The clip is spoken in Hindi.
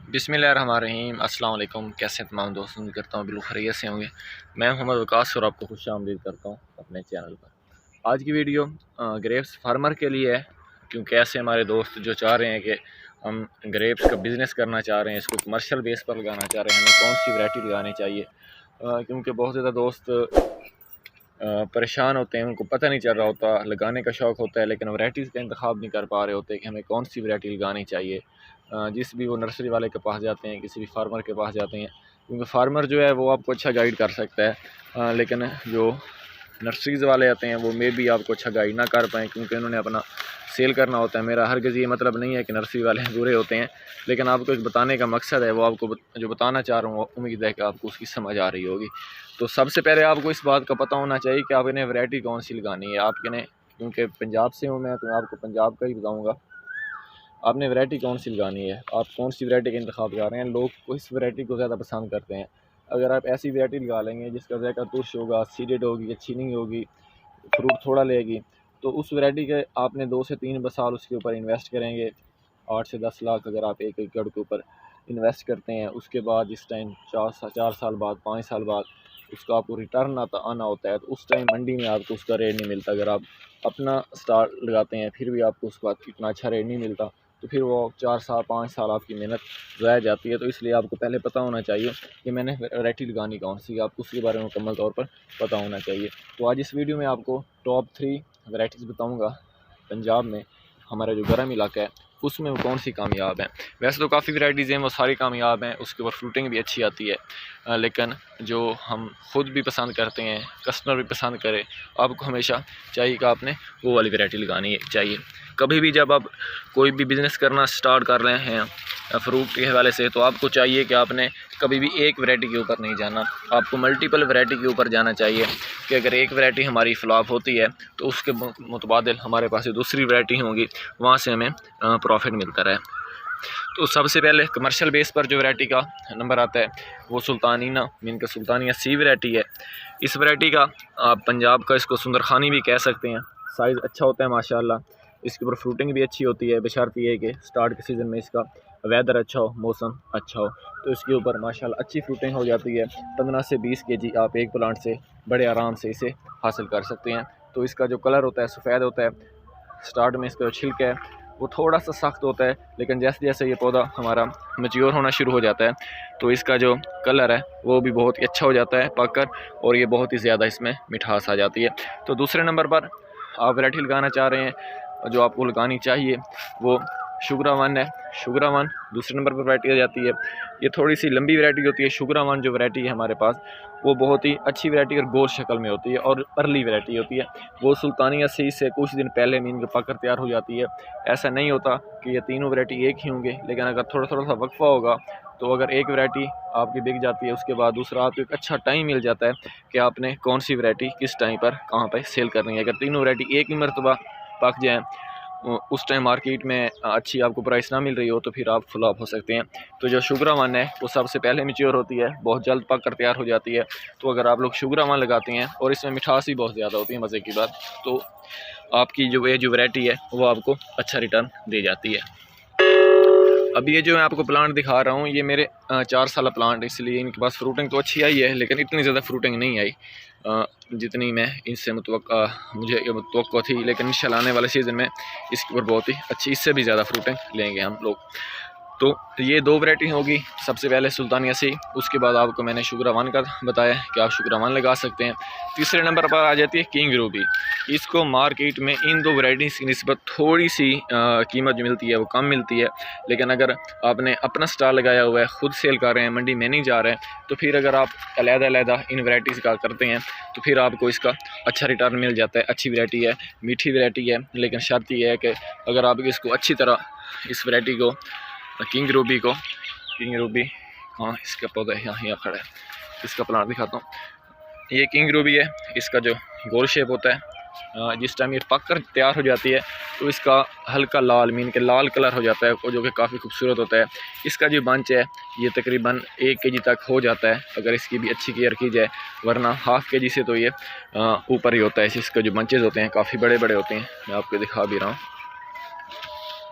बिस्मिल्लाहिर्रहमानिर्रहीम। अस्सलाम वालेकुम। कैसे हैं तमाम दोस्त? उम्मीद करता हूँ बिल्कुल खैरियत से होंगे। मैं मोहम्मद वकास और आपको खुश आमदीद करता हूँ अपने चैनल पर। आज की वीडियो ग्रेप्स फार्मर के लिए है, क्योंकि ऐसे हमारे दोस्त जो चाह रहे हैं कि हम ग्रेप्स का बिज़नेस करना चाह रहे हैं, इसको कमर्शियल बेस पर लगाना चाह रहे हैं, हमें कौन सी वैरायटी लगानी चाहिए। क्योंकि बहुत ज़्यादा दोस्त परेशान होते हैं, उनको पता नहीं चल रहा होता, लगाने का शौक़ होता है लेकिन वैराइटीज़ का इंतखाब नहीं कर पा रहे होते कि हमें कौन सी वैरायटी लगानी चाहिए। जिस भी वो नर्सरी वाले के पास जाते हैं, किसी भी फार्मर के पास जाते हैं, क्योंकि फार्मर जो है वो आपको अच्छा गाइड कर सकता है, लेकिन जो नर्सरीज़ वाले आते हैं वो मे भी आपको अच्छा गाइड ना कर पाएँ, क्योंकि उन्होंने अपना सेल करना होता है। मेरा हरगिज़ ये मतलब नहीं है कि नर्सरी वाले बुरे होते हैं, लेकिन आपको एक बताने का मकसद है, वो आपको जो बताना चाह रहा हूँ उम्मीद है कि आपको उसकी समझ आ रही होगी। तो सबसे पहले आपको इस बात का पता होना चाहिए कि आपने वैरायटी कौन सी लगानी है। आपने, क्योंकि पंजाब से हूँ मैं, तो आपको पंजाब का ही बताऊँगा। आपने वैरायटी कौन सी लगानी है, आप कौन सी वैरायटी का इंतखाब कर रहे हैं। लोग इस वैरायटी को ज़्यादा पसंद करते हैं। अगर आप ऐसी वैरायटी लगा लेंगे जिसका ज़ायका तुर्श होगा, सीडेड होगी, अच्छी नहीं होगी, फ्रूट थोड़ा लेगी, तो उस वैरायटी के आपने 2 से 3 साल उसके ऊपर इन्वेस्ट करेंगे। 8 से 10 लाख अगर आप एक एकड़ के ऊपर इन्वेस्ट करते हैं, उसके बाद जिस टाइम 4 साल बाद, 5 साल बाद उसका आपको रिटर्न आना होता है, तो उस टाइम मंडी में आपको उसका रेट नहीं मिलता। अगर आप अपना स्टार्ट लगाते हैं फिर भी आपको उसका इतना अच्छा रेट नहीं मिलता, तो फिर वो 4 साल 5 साल आपकी मेहनत ज़ाया जाती है। तो इसलिए आपको पहले पता होना चाहिए कि मैंने वैरायटी लगानी कौन सी है, आपको उसके बारे में मुकम्मल तौर पर पता होना चाहिए। तो आज इस वीडियो में आपको टॉप 3 वैरायटीज़ बताऊँगा पंजाब में, हमारा जो गर्म इलाका है उसमें वो कौन सी कामयाब है। वैसे तो काफ़ी वैराइटीज़ हैं, वो सारी कामयाब हैं, उसके ऊपर फ्रूटिंग भी अच्छी आती है, लेकिन जो हम खुद भी पसंद करते हैं, कस्टमर भी पसंद करे, आपको हमेशा चाहिए कि आपने वो वाली वैरायटी लगानी चाहिए। कभी भी जब आप कोई भी बिज़नेस करना स्टार्ट कर रहे हैं फ्रूट के हवाले से, तो आपको चाहिए कि आपने कभी भी एक वैरायटी के ऊपर नहीं जाना, आपको मल्टीपल वैरायटी के ऊपर जाना चाहिए। कि अगर एक वैरायटी हमारी फ्लॉप होती है तो उसके मुतबादिल हमारे पास दूसरी वैरायटी होंगी, वहाँ से हमें प्रॉफिट मिलता रहे। तो सबसे पहले कमर्शियल बेस पर जो वैरायटी का नंबर आता है वो सुल्तानीना मीन का सुल्तानिया सी वैरायटी है। इस वैरायटी का आप पंजाब का इसको सुंदरखानी भी कह सकते हैं। साइज़ अच्छा होता है माशाल्लाह, इसके ऊपर फ्रूटिंग भी अच्छी होती है, बशर्ते ये कि स्टार्ट के सीज़न में इसका वेदर अच्छा हो, मौसम अच्छा हो, तो इसके ऊपर माशाल्लाह अच्छी फ्रूटिंग हो जाती है। 15 से 20 केजी आप एक प्लांट से बड़े आराम से इसे हासिल कर सकते हैं। तो इसका जो कलर होता है सफ़ेद होता है। स्टार्ट में इसका जो छिलका है वो थोड़ा सा सख्त होता है, लेकिन जैसे जैसे ये पौधा हमारा मैच्योर होना शुरू हो जाता है तो इसका जो कलर है वो भी बहुत ही अच्छा हो जाता है पक कर, और ये बहुत ही ज़्यादा इसमें मिठास आ जाती है। तो दूसरे नंबर पर आप वैरायटी लगाना चाह रहे हैं, जो आपको लगानी चाहिए वो शुगरा वन है। शुगरा वन दूसरे नंबर पर वैरायटी आ जाती है। ये थोड़ी सी लंबी वैरायटी होती है। शुगरा वन जो वैरायटी है हमारे पास वो बहुत ही अच्छी वैरायटी और गोल शक्ल में होती है और अर्ली वैरायटी होती है। वो सुल्तानिया सीड से कुछ दिन पहले मीन के पककर तैयार हो जाती है। ऐसा नहीं होता कि ये तीनों वैरायटी एक ही होंगे, लेकिन अगर थोड़ा थोड़ा सा वक्फा होगा तो अगर एक वैरायटी आपकी बिक जाती है, उसके बाद दूसरा आपको एक अच्छा टाइम मिल जाता है कि आपने कौन सी वैरायटी किस टाइम पर कहाँ पर सेल करनी है। अगर तीनों वैरायटी एक ही मरतबा पक जाएँ, उस टाइम मार्केट में अच्छी आपको प्राइस ना मिल रही हो, तो फिर आप फ्लॉप हो सकते हैं। तो जो शुगरा वन है वो सबसे पहले मैच्योर होती है, बहुत जल्द पक कर तैयार हो जाती है। तो अगर आप लोग शुगरा वन लगाते हैं और इसमें मिठास भी बहुत ज़्यादा होती है मज़े की बात, तो आपकी जो वैरायटी है वो आपको अच्छा रिटर्न दे जाती है। अब ये जो मैं आपको प्लांट दिखा रहा हूँ ये मेरे 4 साल प्लांट, इसलिए इनके पास फ्रूटिंग तो अच्छी आई है, लेकिन इतनी ज़्यादा फ्रूटिंग नहीं आई जितनी मैं इनसे मुझे मुतवक्को थी। लेकिन इंशाल्लाह आने वाले सीज़न में इसके ऊपर बहुत ही अच्छी, इससे भी ज़्यादा फ्रूटिंग लेंगे हम लोग। तो ये 2 वैरायटी होगी, सबसे पहले सुल्तानिया सी, उसके बाद आपको मैंने शुगरा वन का बताया कि आप शुगरा वन लगा सकते हैं। तीसरे नंबर पर आ जाती है किंग रूबी। इसको मार्केट में इन 2 वैरायटीज़ की निस्बत थोड़ी सी कीमत जो मिलती है वो कम मिलती है, लेकिन अगर आपने अपना स्टॉल लगाया हुआ है, ख़ुद सेल कर रहे हैं, मंडी में नहीं जा रहे हैं, तो फिर अगर आप अलग-अलग इन वैरायटीज़ का करते हैं तो फिर आपको इसका अच्छा रिटर्न मिल जाता है। अच्छी वैरायटी है, मीठी वैरायटी है, लेकिन शर्त यह है कि अगर आप इसको अच्छी तरह इस वैरायटी को किंग रूबी हाँ इसका पौधा यहाँ खड़ा है, इसका प्लांट दिखाता हूँ। ये किंग रूबी है, इसका जो गोल शेप होता है, जिस टाइम ये पक कर तैयार हो जाती है तो इसका हल्का लाल मीन के लाल कलर हो जाता है, जो कि काफ़ी खूबसूरत होता है। इसका जो बंच है ये तकरीबन 1 केजी तक हो जाता है अगर इसकी भी अच्छी केयर की जाए, वरना हाफ़ केजी से तो ये ऊपर ही होता है। इसका जो बंचेज़ होते हैं काफ़ी बड़े बड़े होते हैं, मैं आपको दिखा भी रहा हूँ।